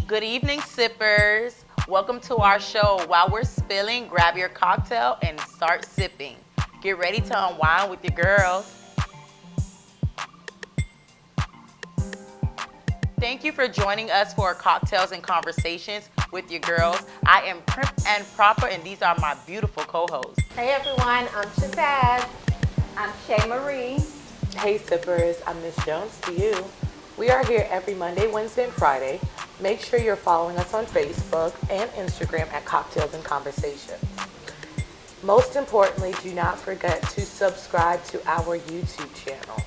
Good evening, sippers. Welcome to our show. While we're spilling, grab your cocktail and start sipping. Get ready to unwind with your girls. Thank you for joining us for Cocktails and Conversations with your girls. I am prim and proper, and these are my beautiful co-hosts. Hey everyone, I'm Shabazz. I'm Shay Marie. Hey sippers, I'm Miss Jones to you. We are here every Monday, Wednesday, and Friday. Make sure you're following us on Facebook and Instagram at Cocktails and Conversations. Most importantly, do not forget to subscribe to our YouTube channel.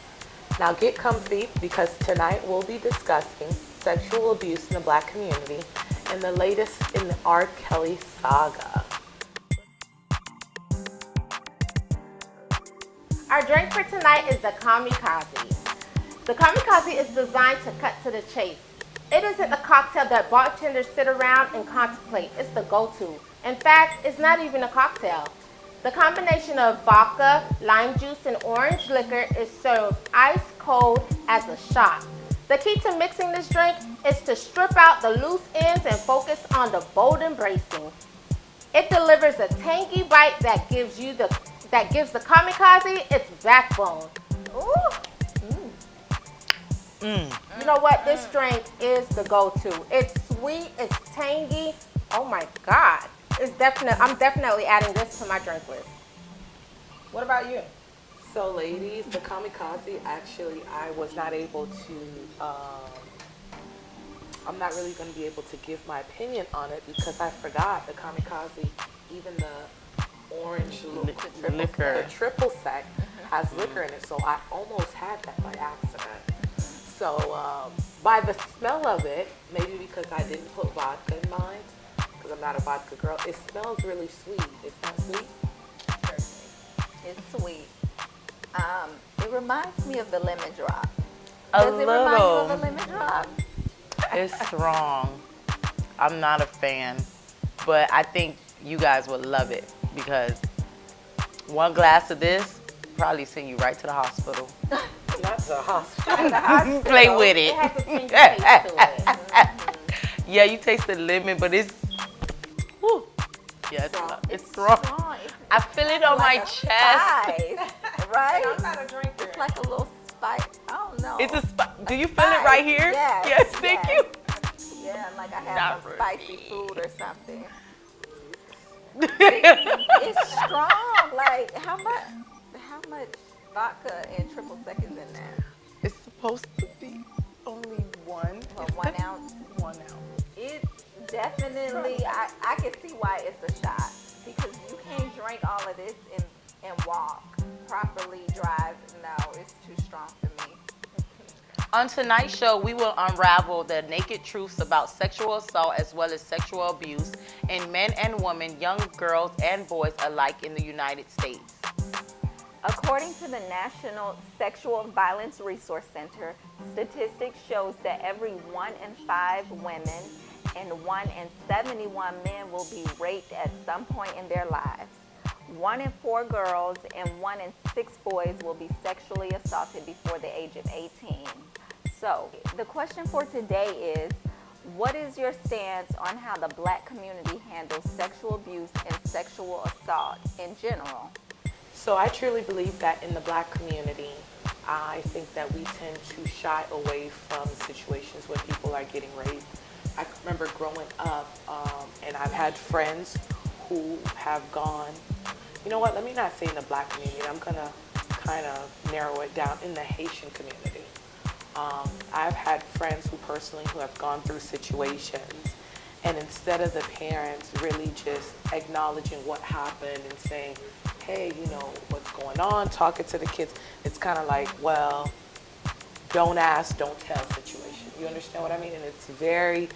Now get comfy because tonight we'll be discussing sexual abuse in the Black community and the latest in the R. Kelly saga. Our drink for tonight is the Kamikaze. The Kamikaze is designed to cut to the chase. It isn't a cocktail that bartenders sit around and contemplate. It's the go-to. In fact, it's not even a cocktail. The combination of vodka, lime juice, and orange liquor is served ice cold as a shot. The key to mixing this drink is to strip out the loose ends and focus on the bold embracing. It delivers a tangy bite that gives the Kamikaze its backbone. Ooh. You know what? This drink is the go-to. It's sweet, it's tangy. Oh my God. I'm definitely adding this to my drink list. What about you? So ladies, the Kamikaze, actually, I was not able to, I'm not really going to be able to give my opinion on it because I forgot the Kamikaze, even the orange liquor. The triple sec has liquor in it, so I almost had that by accident. So by the smell of it, maybe because I didn't put vodka in mine, because I'm not a vodka girl, it smells really sweet. It's not sweet? It's sweet. It reminds me of the lemon drop. A Does it little. remind you of the lemon drop? It's strong. I'm not a fan, but I think you guys would love it because one glass of this probably send you right to the hospital. Not the hospital. Play with It it. has a tinge taste to it. Yeah, you taste the lemon, but it's, whew. Yeah, it's strong. I feel it on my chest. Spice, right? I'm not a drinker. It's like a little spice. I don't know. It's do you feel it right here? Yes, thank yes. you. Yeah, like I have Not some really. spicy food or something. It's strong. Like how much vodka and triple seconds in there? It's supposed to be only one. Well, 1 ounce. 1 ounce. It's definitely, I can see why it's a shot because you can't drink all of this and walk properly, drive. No, it's too strong for me. On tonight's show, we will unravel the naked truths about sexual assault as well as sexual abuse in men and women, young girls and boys alike in the United States. According to the National Sexual Violence Resource Center, statistics shows that every 1 in 5 women and 1 in 71 men will be raped at some point in their lives. 1 in 4 girls and 1 in 6 boys will be sexually assaulted before the age of 18. So, the question for today is, what is your stance on how the Black community handles sexual abuse and sexual assault in general? So I truly believe that in the Black community, I think that we tend to shy away from situations where people are getting raped. I remember growing up, and I've had friends who have gone, you know what, let me not say in the Black community, I'm gonna kind of narrow it down, in the Haitian community. I've had friends who have gone through situations, and instead of the parents really just acknowledging what happened and saying, hey, you know, what's going on, talking to the kids, it's kind of like, well, don't ask, don't tell situation. You understand what I mean? And it's very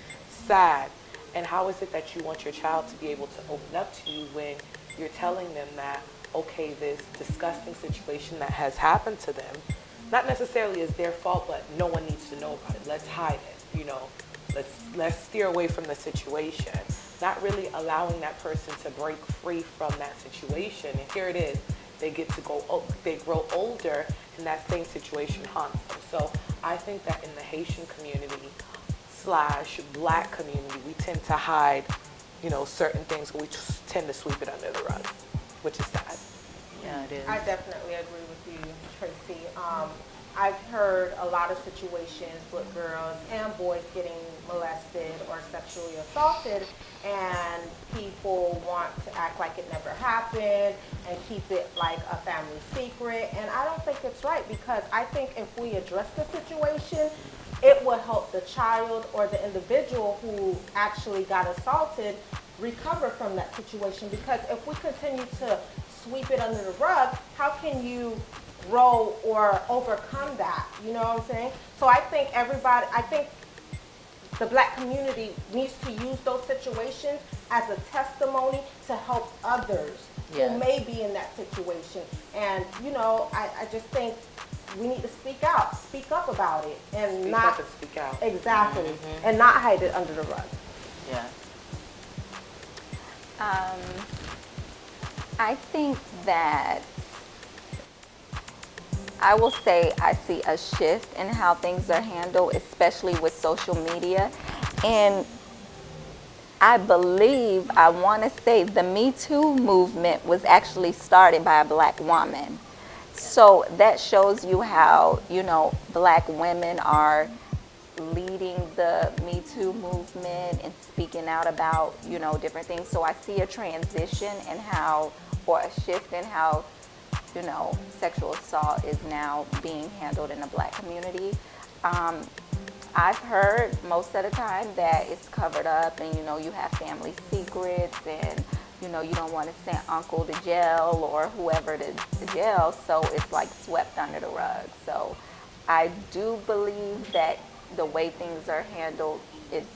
sad. And how is it that you want your child to be able to open up to you when you're telling them that, okay, this disgusting situation that has happened to them, not necessarily is their fault, but no one needs to know about it. Let's hide it, you know. Let's steer away from the situation. Not really allowing that person to break free from that situation. And here it is. They get to go, they grow older, and that same situation haunts them. So I think that in the Haitian community, slash black community, we tend to hide, certain things. We just tend to sweep it under the rug, which is sad. Yeah, it is. I definitely agree with you, Tracy. I've heard a lot of situations with girls and boys getting molested or sexually assaulted, and people want to act like it never happened and keep it like a family secret. And I don't think it's right, because I think if we address the situation, it will help the child or the individual who actually got assaulted recover from that situation. Because if we continue to sweep it under the rug, how can you grow or overcome that? You know what I'm saying? So I think the black community needs to use those situations as a testimony to help others Yes. who may be in that situation. And, I just think we need to speak up about it, and Speak not up and speak out. exactly, and not hide it under the rug. Yeah. I think that I will say I see a shift in how things are handled, especially with social media. And I want to say the Me Too movement was actually started by a black woman. So that shows you how, black women are leading the Me Too movement and speaking out about, different things. So I see a transition in or a shift in how, sexual assault is now being handled in the black community. I've heard most of the time that it's covered up, and, you have family secrets, and, you don't want to send uncle to jail or whoever to jail, so it's like swept under the rug. So I do believe that the way things are handled, it's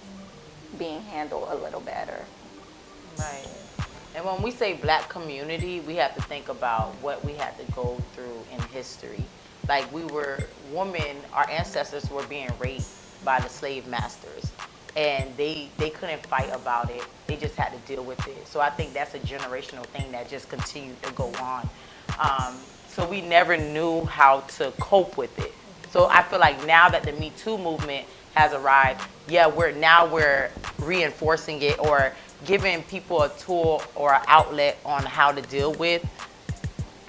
being handled a little better. Right. And when we say black community, we have to think about what we had to go through in history. Like our ancestors were being raped by the slave masters, and they couldn't fight about it. They just had to deal with it. So I think that's a generational thing that just continued to go on. So we never knew how to cope with it. So I feel like now that the Me Too movement has arrived, we're reinforcing it, or giving people a tool or an outlet on how to deal with,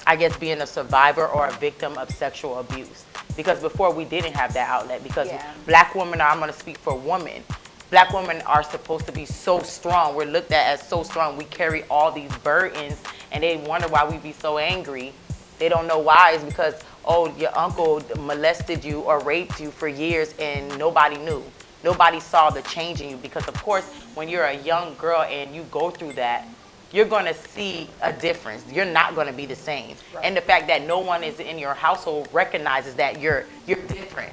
I guess, being a survivor or a victim of sexual abuse. Because before we didn't have that outlet, because black women I'm going to speak for women, black women are supposed to be so strong. We're looked at as so strong. We carry all these burdens, and they wonder why we be so angry. They don't know why. It's because, your uncle molested you or raped you for years and nobody knew. Nobody saw the change in you, because, of course, when you're a young girl and you go through that, you're going to see a difference. You're not going to be the same. Right. And the fact that no one is in your household recognizes that you're different,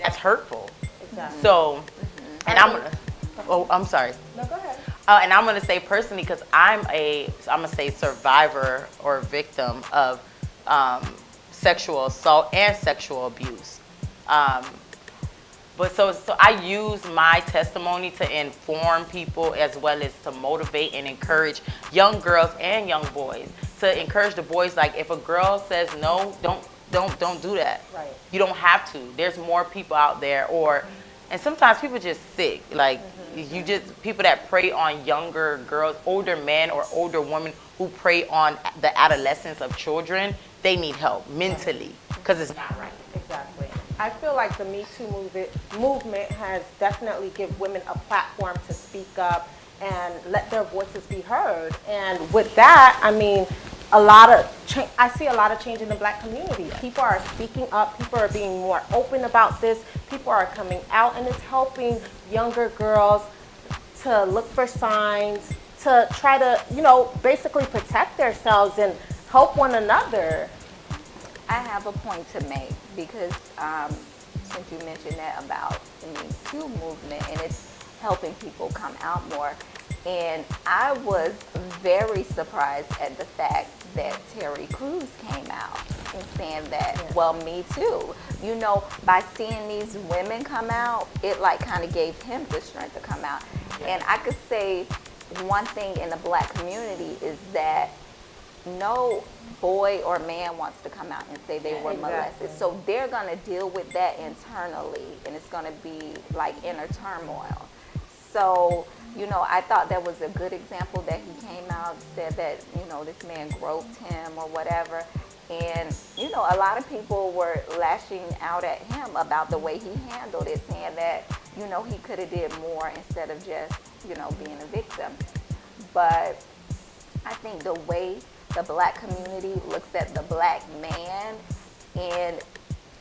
that's hurtful. Exactly. So, and I'm sorry. No, go ahead. And I'm going to say personally, because I'm going to say survivor or victim of sexual assault and sexual abuse. But so I use my testimony to inform people, as well as to motivate and encourage young girls and young boys. To encourage the boys, like, if a girl says no, don't do that. Right. You don't have to. There's more people out there, and sometimes people just sick. Like, people that prey on younger girls, older men or older women who prey on the adolescence of children, they need help mentally, because it's not right. Exactly. I feel like the Me Too movement has definitely given women a platform to speak up and let their voices be heard. And with that, I mean, I see a lot of change in the black community. People are speaking up. People are being more open about this. People are coming out, and it's helping younger girls to look for signs, to try to, basically protect themselves and help one another. I have a point to make, because since you mentioned that about the Me Too movement, and it's helping people come out more, and I was very surprised at the fact that Terry Crews came out and saying that, well, me too. By seeing these women come out, it kind of gave him the strength to come out. And I could say one thing in the black community is that no boy or man wants to come out and say they were molested. So they're going to deal with that internally, and it's going to be like inner turmoil. So, you know, I thought that was a good example that he came out, said that, you know, this man groped him or whatever. And, you know, a lot of people were lashing out at him about the way he handled it, saying that, you know, he could have did more instead of just, you know, being a victim. But I think the way the black community looks at the black man, and,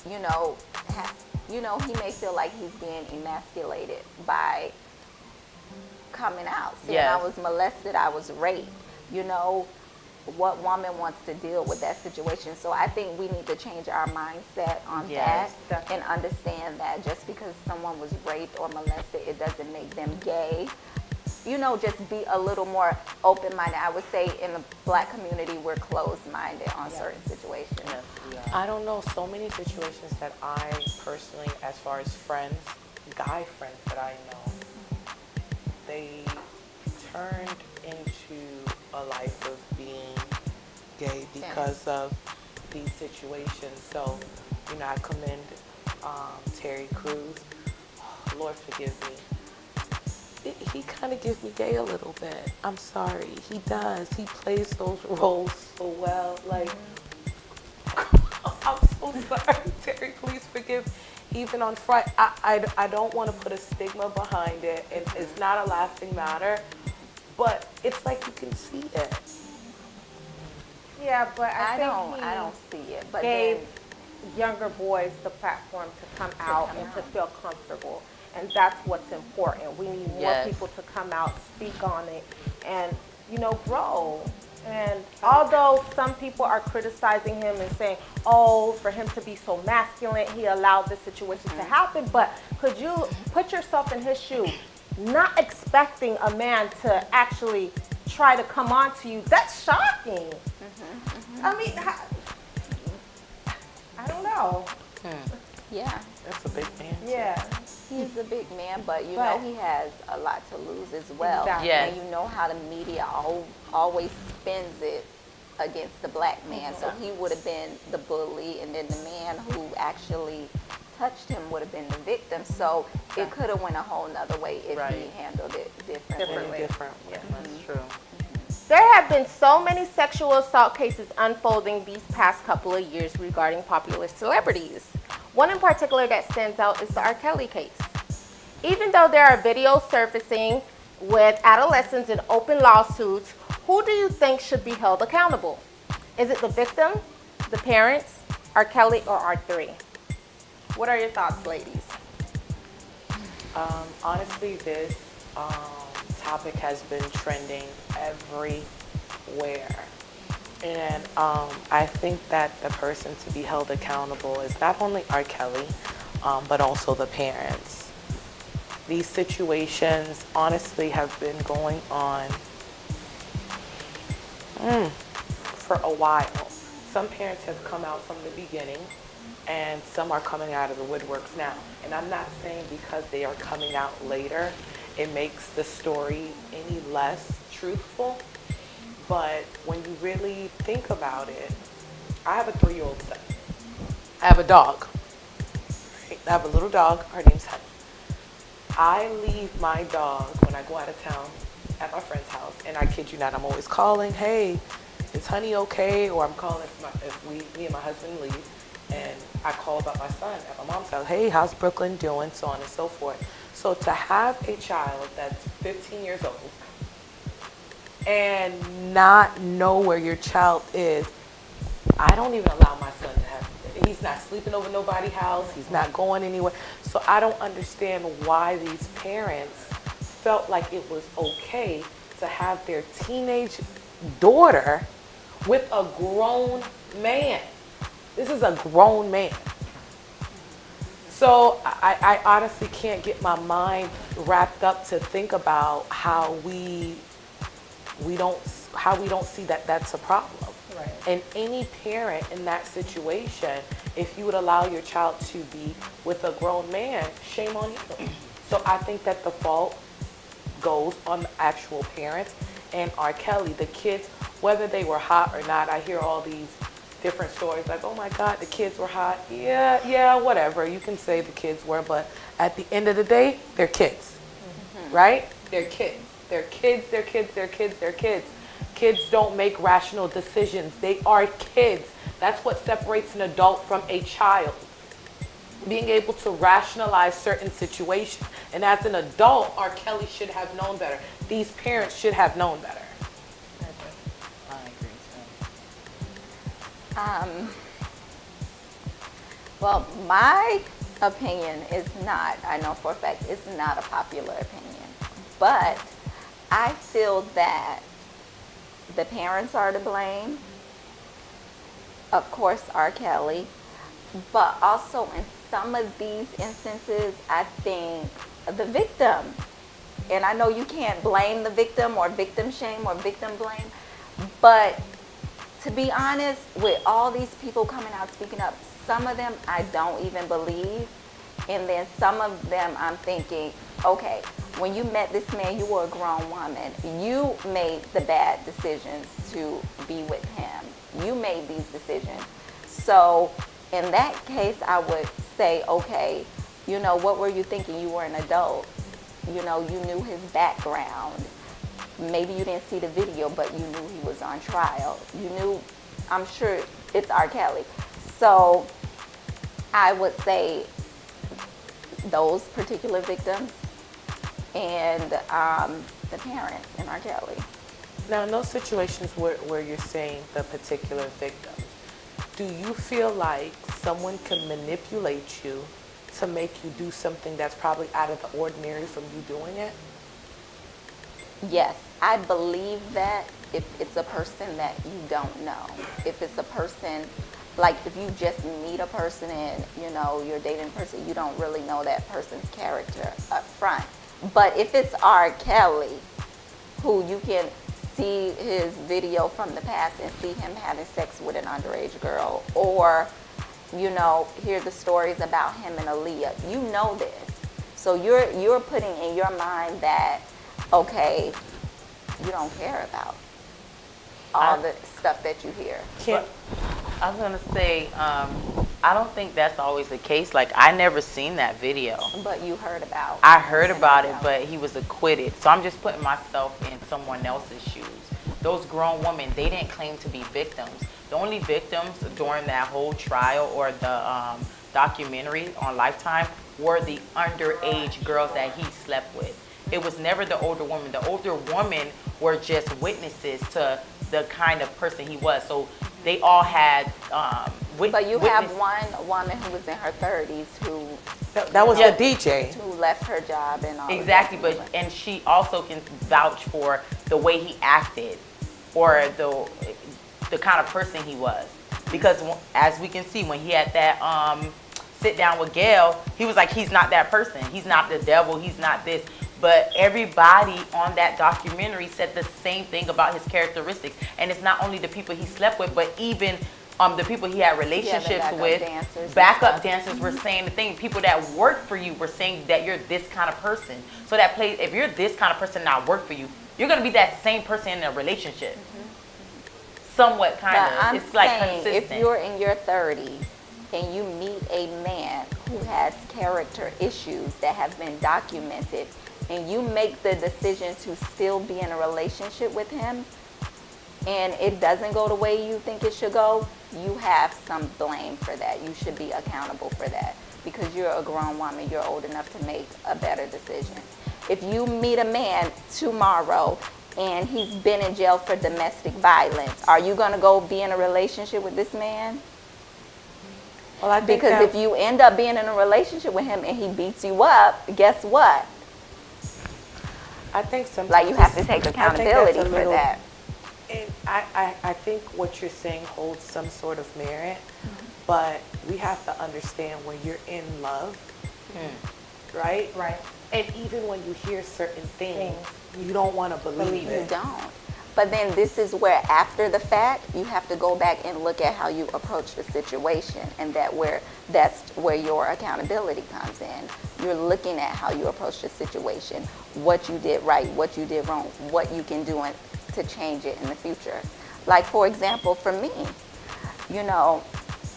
you know, he may feel like he's being emasculated by coming out, saying I was molested, I was raped, you know. What woman wants to deal with that situation? So I think we need to change our mindset on that and understand that just because someone was raped or molested, it doesn't make them gay. You know, just be a little more open-minded. I would say in the black community, we're closed-minded on certain situations. I don't know, so many situations that I personally, as far as friends, guy friends that I know, they turned into a life of being gay because of these situations. So, you know, I commend Terry Crews. Oh, Lord forgive me. He kind of gives me gay a little bit. I'm sorry. He does. He plays those roles so well. Like, I'm so sorry, Terry. Please forgive. Even on Friday, I don't want to put a stigma behind it. It's not a laughing matter, but it's like you can see it. Yeah, but I don't see it. But gave younger boys the platform to come out and to feel comfortable. And that's what's important. We need more people to come out, speak on it, and, you know, grow. And although some people are criticizing him and saying, oh, for him to be so masculine, he allowed this situation to happen. But could you put yourself in his shoe, not expecting a man to actually try to come on to you? That's shocking. I mean, I don't know. Yeah. That's a big man. Yeah. He's a big man, but you know he has a lot to lose as well. Exactly. And you know how the media always spins it against the black man. So he would have been the bully, and then the man who actually touched him would have been the victim. So it could have went a whole nother way if he handled it differently. Yeah, that's true. There have been so many sexual assault cases unfolding these past couple of years regarding popular celebrities. One in particular that stands out is the R. Kelly case. Even though there are videos surfacing with adolescents in open lawsuits, who do you think should be held accountable? Is it the victim, the parents, R. Kelly, or R3? What are your thoughts, ladies? Honestly, this topic has been trending everywhere. And I think that the person to be held accountable is not only R. Kelly, but also the parents. These situations honestly have been going on for a while. Some parents have come out from the beginning, and some are coming out of the woodworks now. And I'm not saying because they are coming out later, it makes the story any less truthful. But when you really think about it, I have a 3-year-old son. I have a dog. I have a little dog. Her name's Honey. I leave my dog when I go out of town at my friend's house, and I kid you not, I'm always calling, hey, is Honey okay? Or I'm calling if me and my husband leave, and I call about my son at my mom's house. Hey, how's Brooklyn doing? So on and so forth. So to have a child that's 15 years old and not know where your child is, I don't even allow my son to have, he's not sleeping over nobody's house, he's not going anywhere. So I don't understand why these parents felt like it was okay to have their teenage daughter with a grown man. This is a grown man. So I honestly can't get my mind wrapped up to think about how we don't see that that's a problem. Right. And any parent in that situation, if you would allow your child to be with a grown man, shame on you. So I think that the fault goes on the actual parents and R. Kelly. The kids whether they were hot or not. I hear all these different stories like, oh my God, the kids were hot. Yeah, whatever. You can say the kids were, but at the end of the day, they're kids, right? They're kids. They're kids, they're kids, they're kids, they're kids. Kids don't make rational decisions. They are kids. That's what separates an adult from a child. Being able to rationalize certain situations. And as an adult, R. Kelly should have known better. These parents should have known better. I agree too. Well, my opinion is not, I know for a fact, it's not a popular opinion. But I feel that the parents are to blame. Of course, R. Kelly. But also in some of these instances, I think the victim. And I know you can't blame the victim or victim shame or victim blame. But to be honest, with all these people coming out speaking up, some of them I don't even believe. And then some of them I'm thinking, okay, when you met this man, you were a grown woman. You made the bad decisions to be with him. You made these decisions. So in that case, I would say, okay, you know, what were you thinking? You were an adult. You know, you knew his background. Maybe you didn't see the video, but you knew he was on trial. You knew, I'm sure it's R. Kelly. So I would say those particular victims and the parents and R. Kelly. Now, in those situations where you're saying the particular victim, do you feel like someone can manipulate you to make you do something that's probably out of the ordinary from you doing it? Yes, I believe that if it's a person that you don't know, if it's a person, like if you just meet a person and, you know, you're dating a person, you don't really know that person's character up front. But if it's R. Kelly, who you can see his video from the past and see him having sex with an underage girl, or, you know, hear the stories about him and Aaliyah, you know this. So you're putting in your mind that, okay, you don't care about all the stuff that you hear. I was gonna say, I don't think that's always the case. Like, I never seen that video. But you heard about. I heard about it, but he was acquitted. So I'm just putting myself in someone else's shoes. Those grown women, they didn't claim to be victims. The only victims during that whole trial or the documentary on Lifetime were the underage girls that he slept with. It was never the older woman. The older women were just witnesses to the kind of person he was. So they all had But you have one woman who was in her 30s who That was the DJ. who left her job and all. exactly, of but that. and she also can vouch for the way he acted or the kind of person he was. Because as we can see, when he had that sit down with Gail, he was like, he's not that person. He's not the devil. He's not this. But everybody on that documentary said the same thing about his characteristics. And it's not only the people he slept with, but even the people he had relationships with. Backup dancers were saying the thing. People that work for you were saying that you're this kind of person. So that plays, if you're this kind of person and I work for you, you're going to be that same person in a relationship. Somewhat, kind of. It's like consistent. If you're in your 30s and you meet a man who has character issues that have been documented, and you make the decision to still be in a relationship with him, and it doesn't go the way you think it should go, you have some blame for that. You should be accountable for that because you're a grown woman. You're old enough to make a better decision. If you meet a man tomorrow and he's been in jail for domestic violence, are you going to go be in a relationship with this man? Well, I think because if you end up being in a relationship with him and he beats you up, guess what? I think sometimes Like, you have to take accountability for that. And I think what you're saying holds some sort of merit, but we have to understand when you're in love, right? Right. And even when you hear certain things, you don't want to believe You it. don't. But then this is where, after the fact, you have to go back and look at how you approach the situation, and that's where your accountability comes in. You're looking at how you approach the situation, what you did right, what you did wrong, what you can do to change it in the future. Like, for example, for me, you know,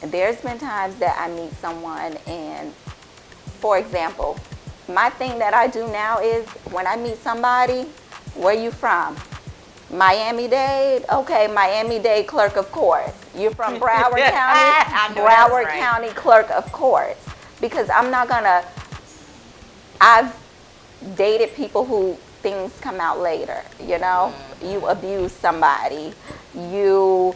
there's been times that I meet someone and, for example, my thing that I do now is when I meet somebody, where you from? Miami-Dade? Okay, Miami-Dade clerk of courts. You're from Broward County? Broward County clerk of courts. Because I'm not gonna, I've dated people who things come out later, you know? You abuse somebody. You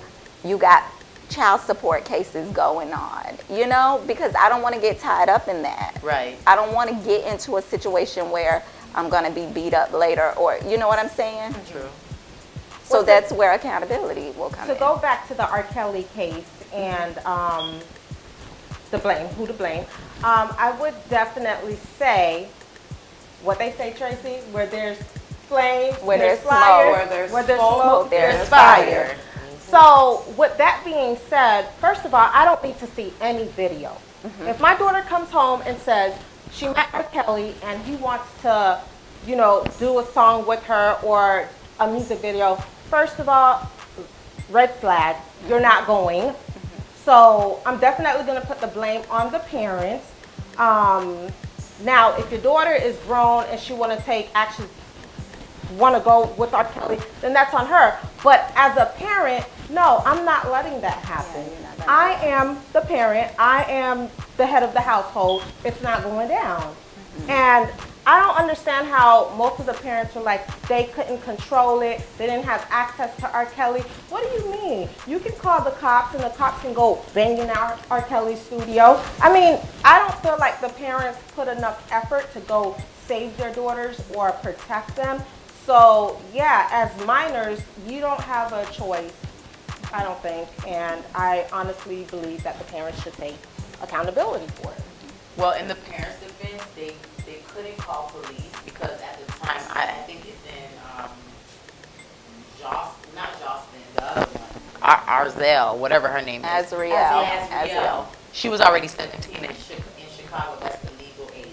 got child support cases going on, you know? Because I don't want to get tied up in that. Right. I don't want to get into a situation where I'm going to be beat up later, or, you know what I'm saying? True. So Well, that's where accountability will come To in. go back to the R. Kelly case and the blame, who to blame, I would definitely say what they say, Tracy, where there's flames, Where there's fire, smoke. where there's smoke, there's fire. So with that being said, first of all, I don't need to see any video. If my daughter comes home and says she met R. Kelly and he wants to, you know, do a song with her or a music video, first of all, red flag, you're not going. So I'm definitely going to put the blame on the parents. Now, if your daughter is grown and she want to take action, want to go with R. Kelly, then that's on her. But as a parent, no, I'm not letting that happen. I am the parent. I am the head of the household. It's not going down. And I don't understand how most of the parents were like, they couldn't control it. They didn't have access to R. Kelly. What do you mean? You can call the cops and the cops can go bang in R. Kelly's studio. I mean, I don't feel like the parents put enough effort to go save their daughters or protect them. So yeah, as minors, you don't have a choice, I don't think. And I honestly believe that the parents should take accountability for it. Well, in the parents' defense, they couldn't call police because at the time, I think it's in not Jocelyn, the other one, Arzel, whatever her name is. Azriel. She was already 17 in Chicago. That's the legal age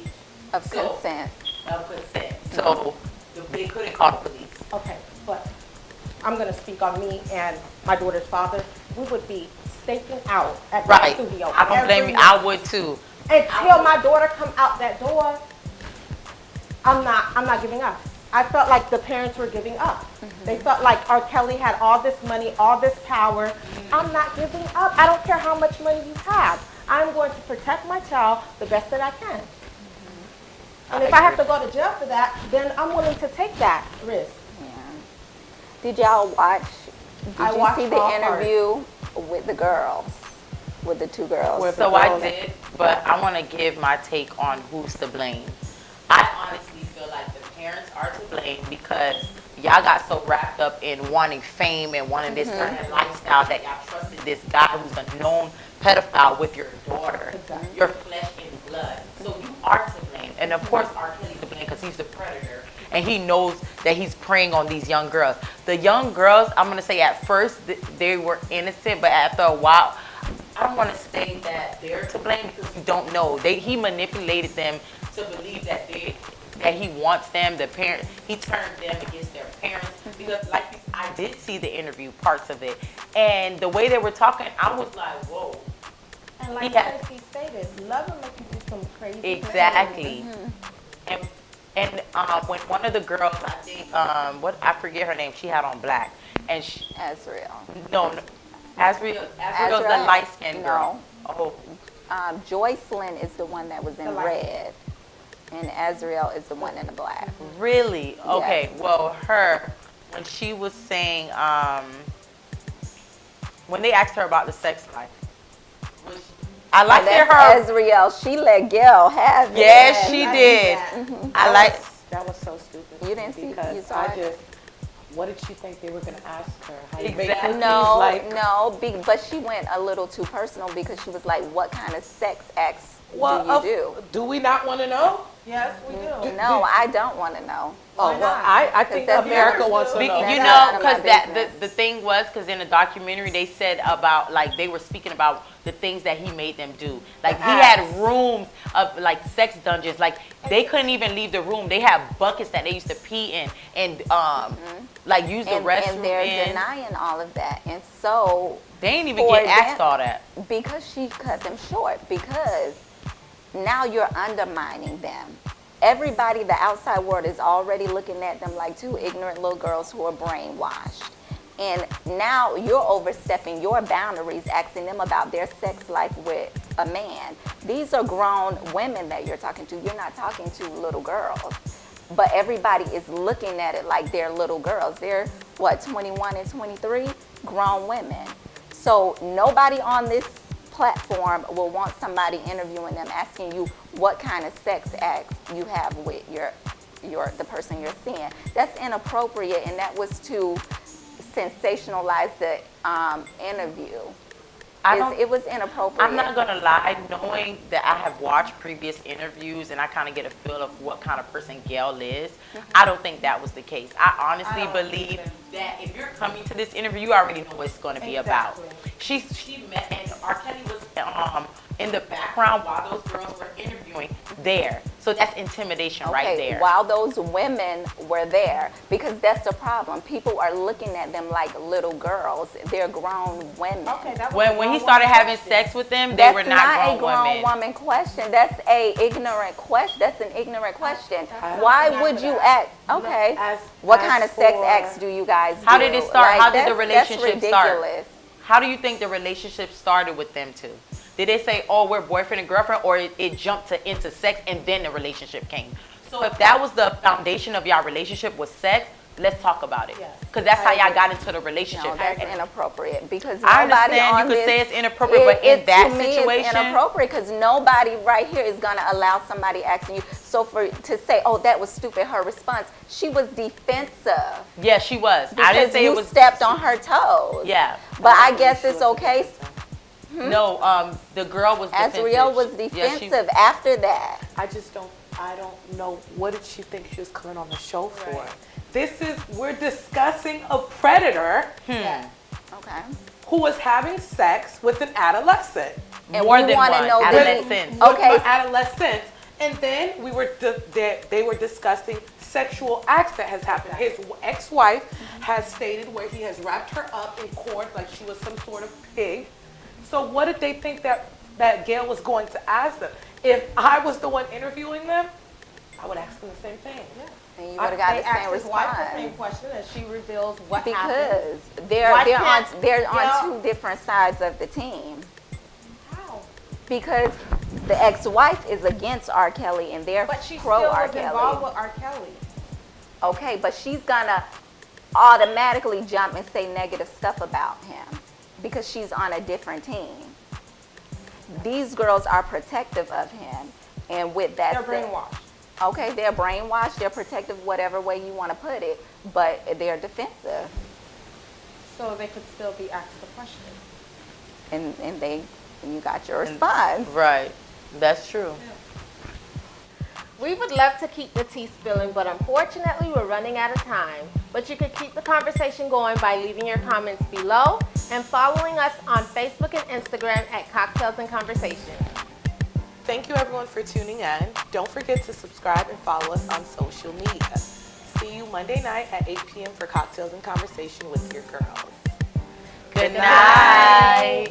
Of consent. of consent. So they couldn't call the police. Okay, but I'm going to speak on me and my daughter's father. We would be staking out at Right. the studio. I don't blame you. I would too. Until my daughter come out that door, I'm not giving up. I felt like the parents were giving up. They felt like R. Kelly had all this money, all this power. I'm not giving up. I don't care how much money you have. I'm going to protect my child the best that I can. And if I have to go to jail for that, then I'm willing to take that risk. Yeah. Did y'all watch, I did you watched see the all parts. interview with the girls? With the two girls? So I did, but I want to give my take on who's to blame. I honestly feel like the parents are to blame because y'all got so wrapped up in wanting fame and wanting this certain lifestyle that y'all trusted this guy who's a known pedophile with your daughter, your flesh and blood. So you are to blame. And of course, R. Kelly's to blame because he's the predator. And he knows that he's preying on these young girls. The young girls, I'm going to say at first, they were innocent, but after a while, I don't want to say that they're to blame because you don't know. He manipulated them to believe that he wants them. The parents, he turned them against their parents because, like I did see the interview parts of it, and the way they were talking, I was like, whoa. And like Yes. Tracy stated, love will make you do some crazy Exactly. things. And when one of the girls, I think, I forget her name. She had on black, and Azriel. no, Azriel's the light skinned girl. Oh. Joycelyn is the one that was in The light- red, and Azriel is the one in the black. Really? Okay. Yes. Well, when she was saying, when they asked her about the sex life, I like And her. that's Azriel. She let Gail have it. Yes, she did. I like. That was so stupid. You didn't see- because you saw it? what did she think they were going to ask her? How you Exactly. make cookies? No, Like, but she went a little too personal because she was like, what kind of sex acts well, do you do? do we not want to know? Yes, we do. No, I don't want to know. Oh, well, I think that's America yours, wants to too. know. You That's know, none of my because that business. the thing was, because in the documentary they said about, like, they were speaking about the things that he made them do. Like, he had rooms of, like, sex dungeons. Like, they couldn't even leave the room. They had buckets that they used to pee in and like use the restroom And they're in. denying all of that. And so They ain't even for get asked them- all that. because she cut them short, because now you're undermining them. Everybody, the outside world is already looking at them like two ignorant little girls who are brainwashed. And now you're overstepping your boundaries, asking them about their sex life with a man. These are grown women that you're talking to. You're not talking to little girls. But everybody is looking at it like they're little girls. They're, what, 21 and 23? Grown women. So nobody on this platform will want somebody interviewing them, asking you what kind of sex acts you have with the person you're seeing. That's inappropriate, and that was to sensationalize the interview. It was inappropriate. I'm not gonna lie, knowing that I have watched previous interviews and I kind of get a feel of what kind of person Gail is, I don't think that was the case. I honestly believe that if you're coming to this interview, you already know what it's going to be about. She met, and R. Kelly was in the background while those girls were interviewing there. So that's intimidation right there. While those women were there, because that's the problem. People are looking at them like little girls. They're grown women. Okay, that was When he started having sex with them, they were not a grown grown women. woman question. That's a ignorant question. That's an ignorant question. Why would you act? Okay. What kind of sex acts do you guys do? How did it start? Like, How did the that's relationship start? ridiculous. How do you think the relationship started with them two? Did they say, oh, we're boyfriend and girlfriend, or it jumped into sex and then the relationship came? So if that was the foundation of y'all relationship was sex, let's talk about it. Because that's how y'all got into the relationship. No, that's inappropriate, because I nobody understand on you could this, say it's inappropriate, but in that to me, situation, it's inappropriate because nobody right here is gonna allow somebody asking you. So to say, oh, that was stupid, her response, she was defensive. yeah, she was. Because I didn't say you it was. stepped on her toes. Yeah. But I guess it's okay. No, the girl was defensive. Azriel was Yeah, defensive after that. I don't know, what did she think she was coming on the show for? We're discussing a predator Okay. who was having sex with an adolescent. And more we than wanna one. know Adolescent. Okay. With adolescents. And then they were discussing sexual acts that has happened. His ex-wife has stated where he has wrapped her up in cord like she was some sort of pig. So what did they think that Gail was going to ask them? If I was the one interviewing them, I would ask them the same thing. And you would have got They the asked same his wife the same response. question, and she reveals what happened. Because they're Why on can't two different sides of the team. How? Because the ex-wife is against R. Kelly and they're But she pro still R. was involved Kelly. with R. Kelly. Okay, but she's gonna automatically jump and say negative stuff about him because she's on a different team. These girls are protective of him, and with that They're said- brainwashed. Okay, they're brainwashed, they're protective, whatever way you want to put it, but they're defensive, So they could still be asked the question. and you got your response. Right. That's true. We would love to keep the tea spilling, but unfortunately we're running out of time. But you could keep the conversation going by leaving your comments below and following us on Facebook and Instagram at Cocktails and Conversation. Thank you everyone for tuning in. Don't forget to subscribe and follow us on social media. See you Monday night at 8 p.m. for Cocktails and Conversation with your girls. Good night.